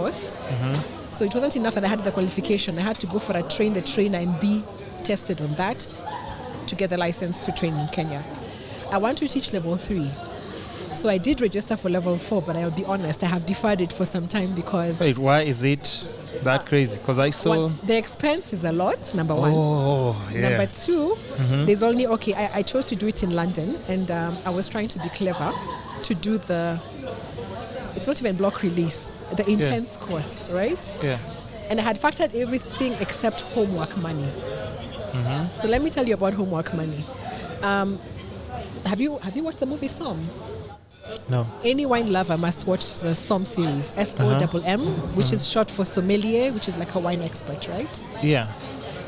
course. So it wasn't enough that I had the qualification. I had to go for a train the trainer and be tested on that to get the license to train in Kenya. I want to teach level 3. So I did register for level 4, but I'll be honest, I have deferred it for some time because... Wait, why is it that crazy? Because I saw... the expense is a lot, number one. Oh, yeah. Number two, there's only... Okay, I chose to do it in London, and I was trying to be clever to do the... It's not even block release, the intense course, right? Yeah. And I had factored everything except homework money. So let me tell you about homework money. Have you watched the movie Somm? No. Any wine lover must watch the Somm series, SOMM, which is short for sommelier, which is like a wine expert, right? Yeah.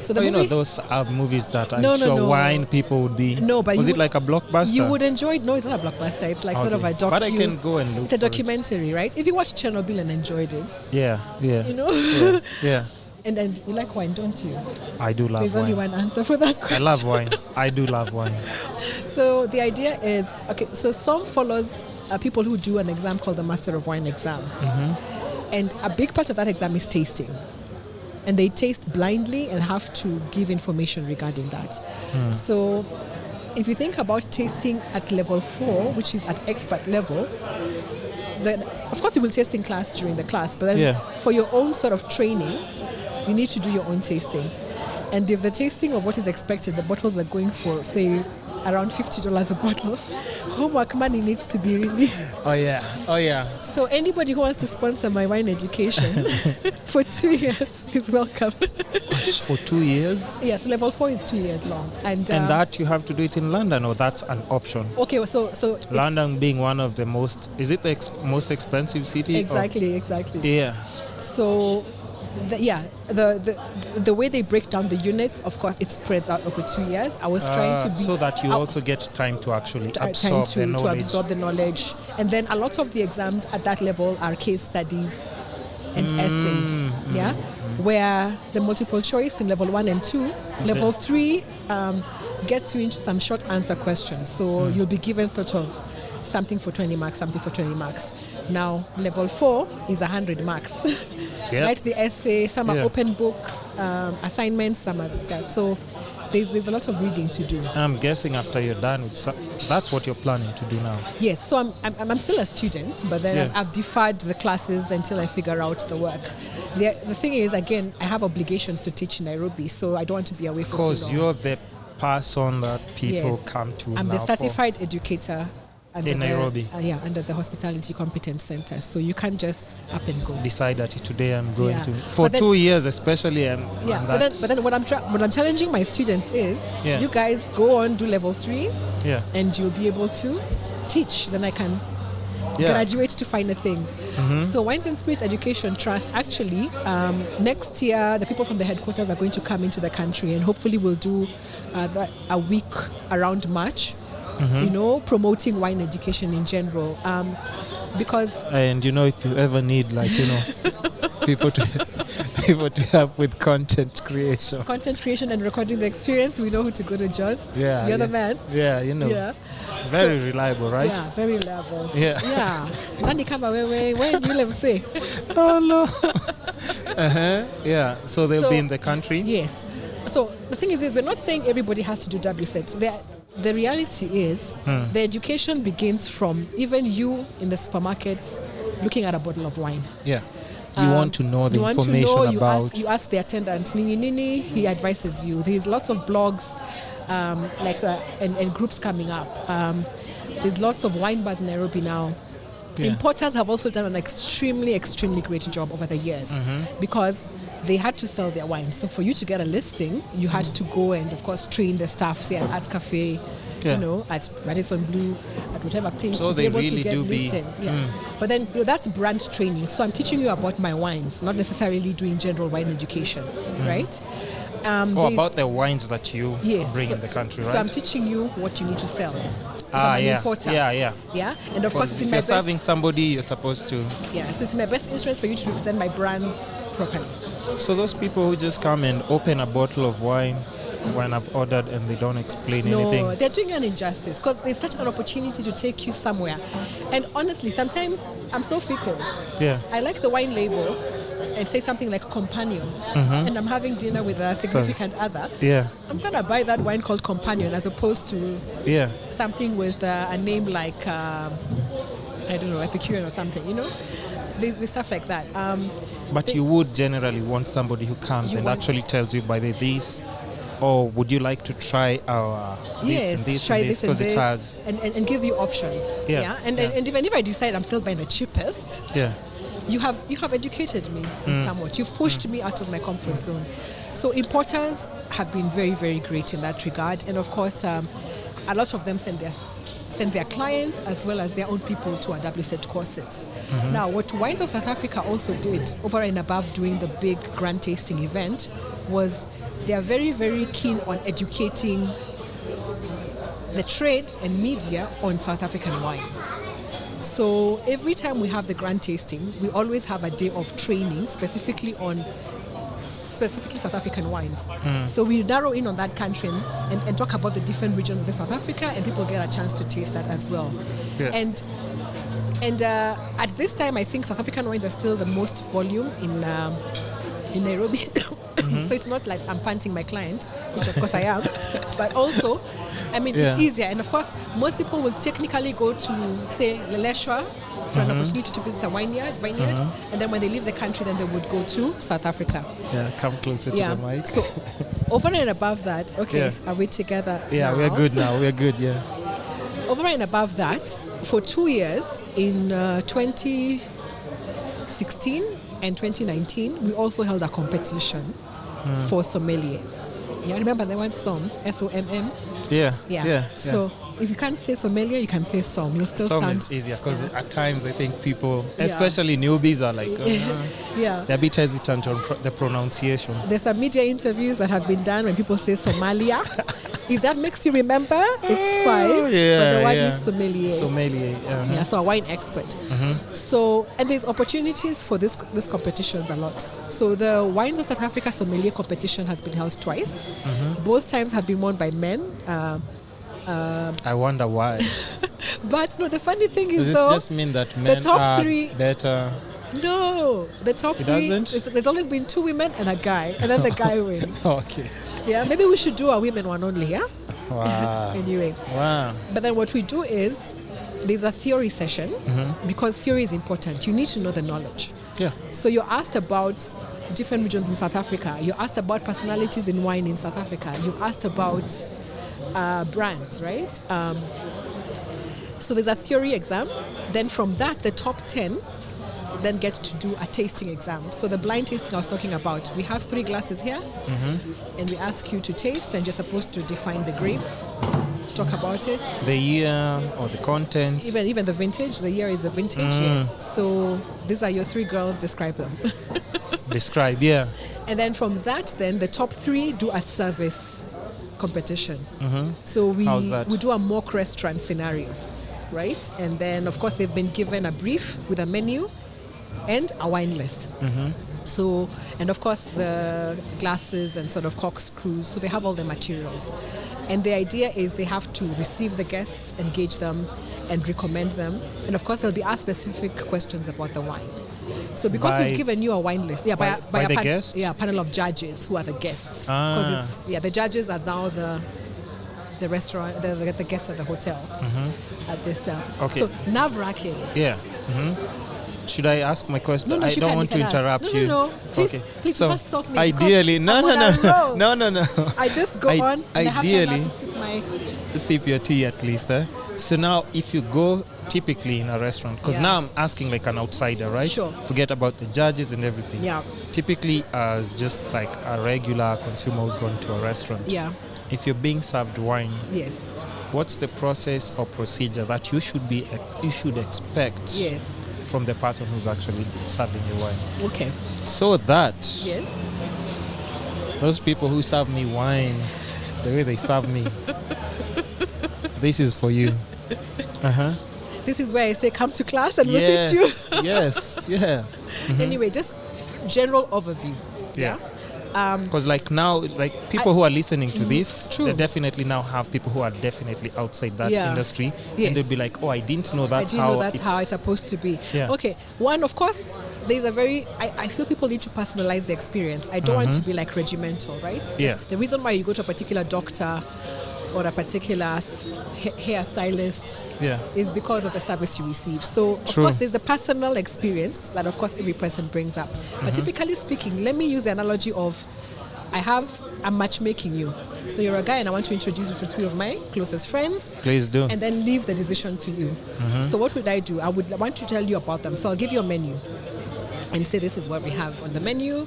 So the movie, those are movies that I'm sure wine people would be... No, but was it like a blockbuster? You would enjoy it. No, it's not a blockbuster. It's like sort of a docu. But I can go and look. It's a documentary, right? If you watched Chernobyl and enjoyed it. Yeah. You know? Yeah. And you like wine, don't you? I do love wine. There's only one answer for that question. I love wine. I do love wine. So the idea is, okay, so Somm follows people who do an exam called the Master of Wine exam. And a big part of that exam is tasting. And they taste blindly and have to give information regarding that. So if you think about tasting at level 4, which is at expert level, then of course you will taste in class during the class, but then for your own sort of training, you need to do your own tasting. And if the tasting of what is expected, the bottles are going for, say, around $50 a bottle, homework money needs to be really... Oh yeah. So anybody who wants to sponsor my wine education for 2 years is welcome. For 2 years? Yeah, so level 4 is 2 years long. And that you have to do it in London, or that's an option? Okay, so London being one of the most... Is it the most expensive city? Exactly. Yeah. So... The way they break down the units, of course, it spreads out over 2 years. I was trying to be... So that you also get time to actually absorb the knowledge. To absorb the knowledge. And then a lot of the exams at that level are case studies and essays, where the multiple choice in level 1 and 2, level 3 gets you into some short answer questions. So you'll be given sort of something for 20 marks, something for 20 marks. Now, level 4 is 100 marks. Write the essay, some are open book assignments, some are that. So there's a lot of reading to do. And I'm guessing after you're done with that's what you're planning to do now. Yes, so I'm still a student, but then I've deferred the classes until I figure out the work. The thing is, again, I have obligations to teach in Nairobi, so I don't want to be away for too long. Because you're the person that people come to. I'm now the certified educator. In Nairobi? Under the Hospitality Competence Center. So you can't just up and go. Decide that today I'm going to... For 2 years especially. But then what I'm challenging my students is, you guys go on, do level 3, and you'll be able to teach. Then I can graduate to finer things. So Wines and Spirits Education Trust, actually, next year, the people from the headquarters are going to come into the country, and hopefully we'll do a week around March. Promoting wine education in general, because... And if you ever need, people to help with content creation and recording the experience, we know who to go to, John. You're the man. Very reliable, right? Yeah, very reliable. Nani kama wewe, when you let say. Oh no. So they'll be in the country. Yes. So the thing is we're not saying everybody has to do WSET. The reality is the education begins from even you in the supermarket looking at a bottle of wine. Yeah. You want to know the information about... You ask the attendant, Nini, he advises you. There's lots of blogs and groups coming up. There's lots of wine bars in Nairobi now. Importers have also done an extremely, extremely great job over the years because they had to sell their wine. So for you to get a listing, you had to go and, of course, train the staff, say at Art Cafe, at Radisson Blue, at whatever place, so to be able really to get listed. But then that's brand training. So I'm teaching you about my wines, not necessarily doing general wine education, right? About the wines that you bring in the country, right? So I'm teaching you what you need to sell. Importer. Yeah. And of course, if you're serving somebody, you're supposed to... Yeah, so it's in my best interest for you to represent my brands properly. So those people who just come and open a bottle of wine when I've ordered and they don't explain No, anything? they're doing an injustice because there's such an opportunity to take you somewhere. And honestly, sometimes I'm so fickle. Yeah. I like the wine label and say something like companion, and I'm having dinner with a significant other. Yeah. I'm going to buy that wine called companion as opposed to Yeah. something with a name like, I don't know, Epicurean or something, you know? There's stuff like that. But you would generally want somebody who comes and actually tells you by this, or would you like to try our this and this try and this because it has and give you options. Yeah. And even if I decide I'm still buying the cheapest, you have educated me in somewhat. You've pushed me out of my comfort zone. So importers have been very, very great in that regard, and of course, a lot of them send their clients as well as their own people to our WSET courses. Now, what Wines of South Africa also did, over and above doing the big grand tasting event, was they are very, very keen on educating the trade and media on South African wines. So every time we have the grand tasting, we always have a day of training specifically South African wines. So we narrow in on that country and talk about the different regions of South Africa, and people get a chance to taste that as well. Yeah. And at this time, I think South African wines are still the most volume in Nairobi. So it's not like I'm punting my clients, which of course I am, but also, I mean, it's easier. And of course, most people will technically go to, say, Leleshwa for an opportunity to visit a vineyard, and then when they leave the country, then they would go to South Africa. Yeah, come closer to the mic. So over and above that, are we together? Yeah, now? we're good now. We're good, yeah. Over and above that, for 2 years, in 2016 and 2019, we also held a competition for sommeliers. Yeah, remember the one SOM, S-O-M-M? Yeah. So if you can't say sommelier, you can say SOM. You'll still Some sound is easier because at times I think people, especially newbies, are like, they're a bit hesitant on the pronunciation. There's some media interviews that have been done when people say Somalia. If that makes you remember, it's fine. But the word is sommelier. Sommelier. Yeah, so a wine expert. So, and there's opportunities for these competitions a lot. So the Wines of South Africa sommelier competition has been held twice. Both times have been won by men. I wonder why. But no, the funny thing Does is, this just mean that men the top are three better? No, the top three. There's always been 2 women and a guy, and then the guy wins. Okay. Yeah, maybe we should do a women one only. Yeah. Wow. Anyway. Wow. But then what we do is there's a theory session because theory is important. You need to know the knowledge. Yeah. So you're asked about different regions in South Africa. You're asked about personalities in wine in South Africa. You're asked about brands, right? So there's a theory exam. Then from that, the top 10 then get to do a tasting exam. So the blind tasting I was talking about, we have 3 glasses here, and we ask you to taste, and you're supposed to define the grape, talk about it. The year or the contents. Even the vintage. The year is the vintage, yes. So these are your 3 girls, describe them. Describe, yeah. And then from that, then the top 3 do a service competition. So we do a mock restaurant scenario, right? And then, of course, they've been given a brief with a menu and a wine list. So, and of course the glasses and sort of corkscrews, so they have all the materials. And the idea is they have to receive the guests, engage them, and recommend them. And of course they'll be asked specific questions about the wine. So because we've given you a wine list, by the guests? Yeah, a panel of judges who are the guests. Because the judges are now the restaurant, the guests at the hotel at this. Okay. So nerve-wracking. Yeah. Should I ask my question? No, I don't want to interrupt you. No. Please, okay. please so don't stop me. Ideally, no. I just go on and I have to sip my... Sip your tea at least. So now if you go typically in a restaurant, because now I'm asking like an outsider, right? Sure. Forget about the judges and everything. Yeah. Typically as just like a regular consumer who's going to a restaurant. Yeah. If you're being served wine, yes, what's the process or procedure that you should expect from the person who's actually serving your wine? Okay. So that those people who serve me wine, the way they serve me, this is for you. This is where I say come to class and we'll teach you. Yes. Yeah. Anyway, just general overview. Yeah. Because like now, like people who are listening to this, true. they definitely now have people who are definitely outside that industry, Yes. and they'll be like, oh, I didn't know that's how it's supposed to be. Yeah. Okay, one, of course, there's a very, I feel people need to personalize the experience. I don't want to be like regimental, right? Yeah. The reason why you go to a particular doctor or a particular hairstylist is because of the service you receive. So, of course, there's the personal experience that, of course, every person brings up. But typically speaking, let me use the analogy of I'm matchmaking you. So you're a guy and I want to introduce you to 3 of my closest friends. Please do. And then leave the decision to you. So what would I do? I would want to tell you about them. So I'll give you a menu and say this is what we have on the menu.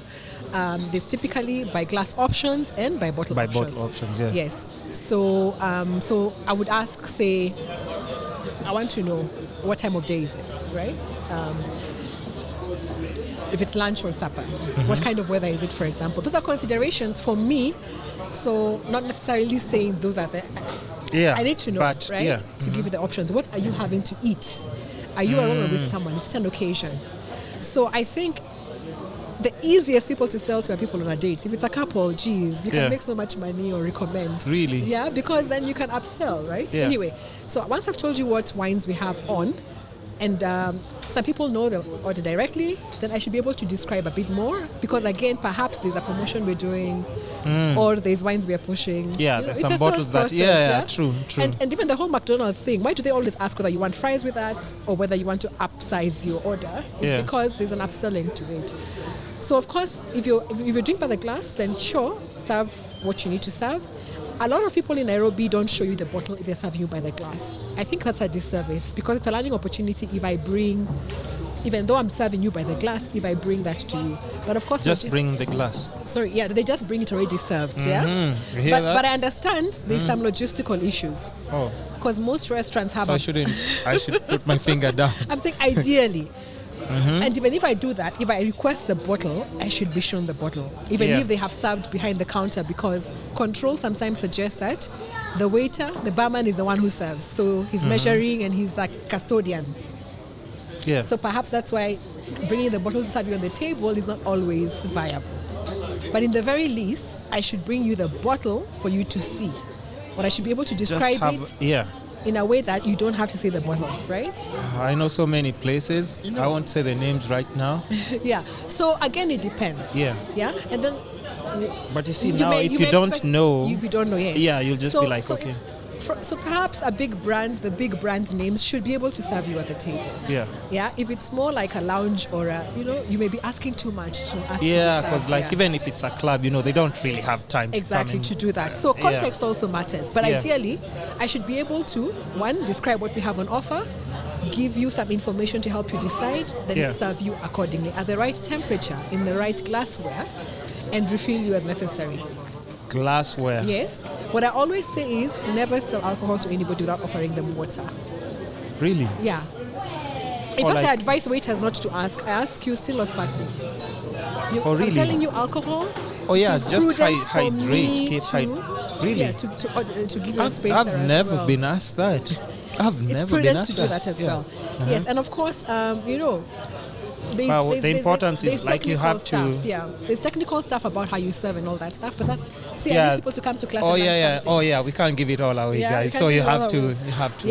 There's typically by glass options and by bottle options. By bottle options, yeah. Yes. So I would ask, say, I want to know what time of day is it, right? If it's lunch or supper, what kind of weather is it, for example? Those are considerations for me. So not necessarily saying those are the... I need to know, right? To give you the options. What are you having to eat? Are you alone or with someone? Is it an occasion? So I think the easiest people to sell to are people on a date. If it's a couple, geez, you can make so much money or recommend. Really? Yeah, because then you can upsell, right? Yeah. Anyway, so once I've told you what wines we have on, and some people know the order directly, then I should be able to describe a bit more, because again, perhaps there's a promotion we're doing, or there's wines we are pushing. Yeah, there's some bottles that, true. And even the whole McDonald's thing, why do they always ask whether you want fries with that or whether you want to upsize your order? It's because there's an upselling to it. So of course, if you drink by the glass, then sure, serve what you need to serve. A lot of people in Nairobi don't show you the bottle if they serve you by the glass. I think that's a disservice, because it's a learning opportunity even though I'm serving you by the glass, if I bring that to you. But of course... Just bring the glass. Sorry, they just bring it already served, You hear that? But I understand there's some logistical issues. Oh. Because most restaurants have... So I should put my finger down. I'm saying ideally. And even if I do that, if I request the bottle, I should be shown the bottle, even if they have served behind the counter, because control sometimes suggests that the waiter, the barman, is the one who serves. So he's measuring and he's the custodian. Yeah. So perhaps that's why bringing the bottle to serve you on the table is not always viable. But in the very least, I should bring you the bottle for you to see. But I should be able to describe it in a way that you don't have to say the bottle, right? I know so many places. I won't say the names right now. So again, it depends. Yeah. And then... But you see, if you don't know... If you don't know, yes. Yeah, you'll just be like, okay. So perhaps the big brand names should be able to serve you at the table. Yeah. If it's more like a lounge or you may be asking too much to ask. Yeah, because even if it's a club, they don't really have time. Exactly, to do that. So context also matters. But ideally, I should be able to, one, describe what we have on offer, give you some information to help you decide, then serve you accordingly at the right temperature, in the right glassware, and refill you as necessary. Glassware. Yes. What I always say is never sell alcohol to anybody without offering them water. Really? Yeah. In fact, I advise waiters not to ask. I ask you still or sparkling. Really? I'm selling you alcohol. Oh yeah, just hydrate. Keep hydrate. Really? Yeah, to give you a space. I've never been asked that. It's prudent to do that as well. Yes, and of course, the importance is like you have stuff, to... There's technical stuff about how you serve and all that stuff, but that's... I need people to come to class we can't give it all away, guys. So you have to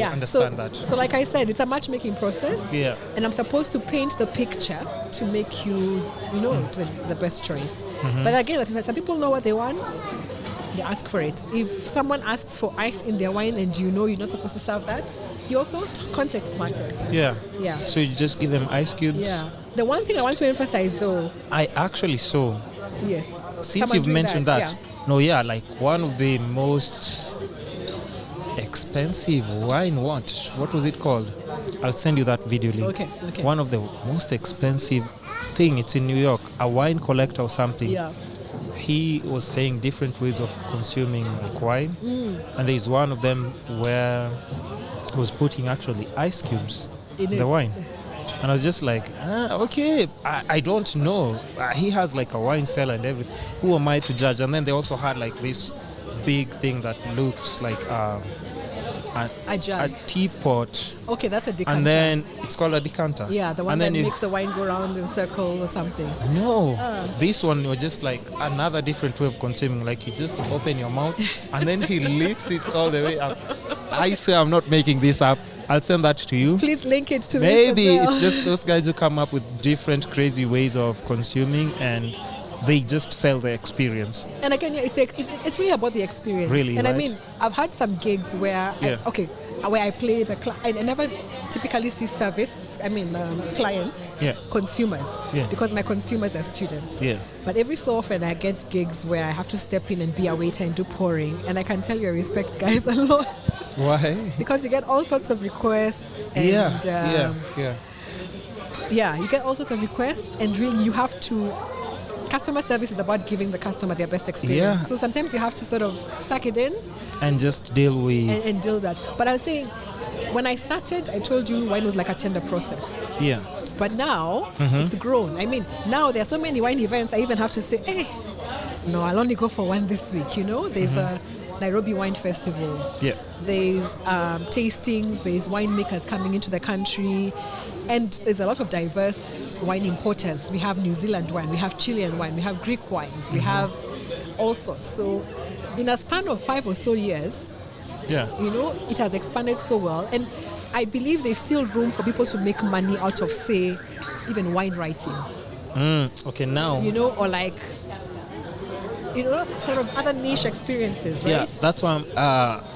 understand that. So like I said, it's a matchmaking process. Yeah. And I'm supposed to paint the picture to make you, the best choice. But again, some people know what they want. They ask for it. If someone asks for ice in their wine and you're not supposed to serve that, you also context matters. Yeah. So you just give them ice cubes. Yeah. The one thing I want to emphasize, though, I actually saw. Yes. Since you've mentioned that. Like one of the most expensive wine. What was it called? I'll send you that video link. Okay. One of the most expensive thing. It's in New York. A wine collector or something. Yeah. He was saying different ways of consuming wine, and there's one of them where he was putting actually ice cubes in the wine, and I was just like, okay, I don't know. He has like a wine cellar and everything. Who am I to judge? And then they also had like this big thing that looks like a teapot. Okay, that's a decanter. And then it's called a decanter. Yeah, the one that makes the wine go around in a circle or something. No, this one was just like another different way of consuming. Like you just open your mouth and then he lifts it all the way up. I swear I'm not making this up. I'll send that to you. Please link it to Maybe this as well. It's just those guys who come up with different crazy ways of consuming and they just sell the experience. And again, it's really about the experience. Really, and right? I mean, I've had some gigs where, where I play I never typically see clients, consumers, because my consumers are students. Yeah. But every so often I get gigs where I have to step in and be a waiter and do pouring. And I can tell you I respect guys a lot. Why? Because you get all sorts of requests. And, you get all sorts of requests and really you have to... Customer service is about giving the customer their best experience. Yeah. So sometimes you have to sort of suck it in. And just deal with... And deal that. But I was saying, when I started, I told you wine was like a tender process. Yeah. But now, it's grown. I mean, now there are so many wine events, I even have to say, hey, no, I'll only go for one this week, you know? There's the Nairobi Wine Festival. Yeah. There's tastings, there's winemakers coming into the country. And there's a lot of diverse wine importers. We have New Zealand wine, we have Chilean wine, we have Greek wines, we have all sorts. So in a span of 5 or so years, it has expanded so well. And I believe there's still room for people to make money out of, say, even wine writing. Okay, now. Or like, sort of other niche experiences, right? Yeah, that's why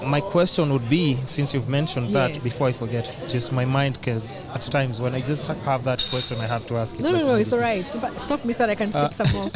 my question would be, since you've mentioned that, before I forget, just my mind, because at times when I just have that question, I have to ask it. No, it's all right. Stop me so that I can sip some more.